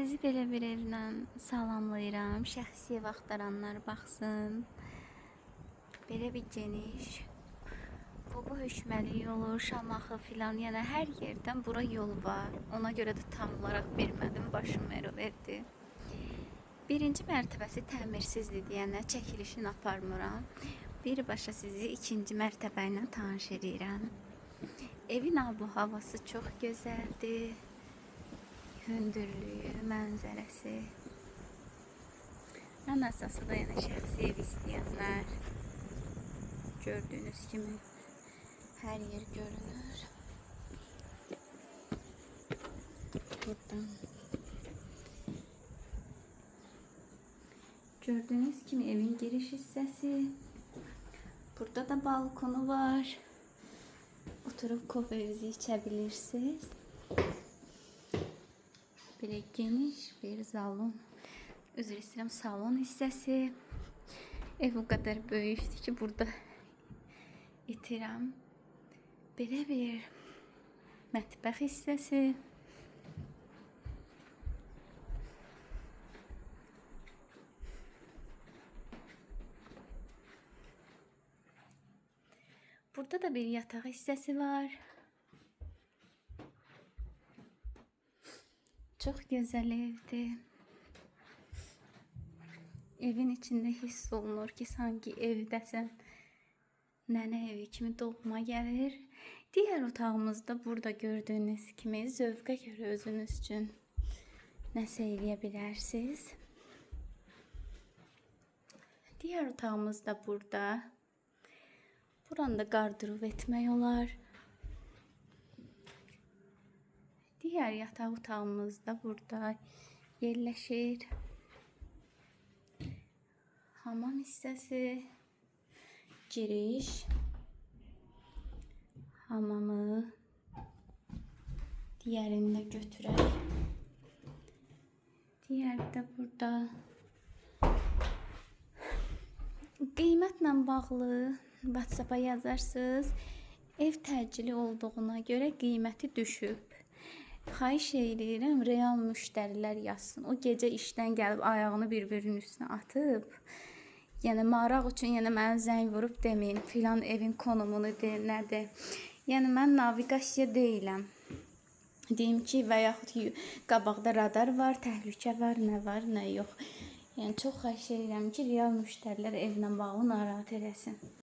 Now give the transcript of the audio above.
Sizi belə bir evdən salamlayıram. Şəxsi ev axtaranlar baxsın. Belə bir geniş. Bu hökməli yolu, Şamaxı filan, yəni hər yerdən bura yol var. Ona görə də tam olaraq bilmədim, başım verdi. Birinci mərtəbəsi təmirsizdir deyənə çəkilişini aparmıram. Birbaşa sizi ikinci mərtəbə ilə tanış edirəm. Evin abu havası çox gözəldir. Hündürlüyü, mənzərəsi. Ən əsası da yəni şəxsi ev istəyənlər. Gördüyünüz kimi hər yer görünür. Buradan. Gördüyünüz kimi evin giriş hissəsi. Burada da balkonu var. Oturup kahvenizi içebilirsiniz. Böyle geniş bir salon. Üzr istəyirəm, salon hissəsi. Ev o kadar böyükdür ki, burada itirəm. Belə bir mətbəx hissəsi. Burada da bir yataq hissəsi var. Çok güzel evdir. Evin içinde hiss olunur ki, sanki evdəsən. Nənə evi kimi doğma gəlir. Diğer otağımızda burada gördüğünüz kimi zövqə görə özünüz üçün nəsə eləyə bilərsiniz. Diğer otağımız da burada. Buranı da qardırov etmək olar. Diğer yatak otağımız da burada yerleşir. Hamam hissəsi, giriş, hamamı diğerini de götürək. Diğer de burada. Qiymətlə bağlı WhatsApp-a yazarsınız. Ev təcili olduğuna görə qiyməti düşüb. Xahiş edirəm, real müştərilər yazsın. O gecə işdən gəlib ayağını bir-birinin üstünə atıb, yəni maraq üçün yəni mənə zəng vurub deməyin filan evin konumunu de, nədir. Yəni mən naviqasiya deyiləm. Deyim ki, və yaxud qabaqda radar var, təhlükə var, nə yox. Yəni çox xahiş edirəm ki, real müştərilər evlə bağlı narahat eləsin.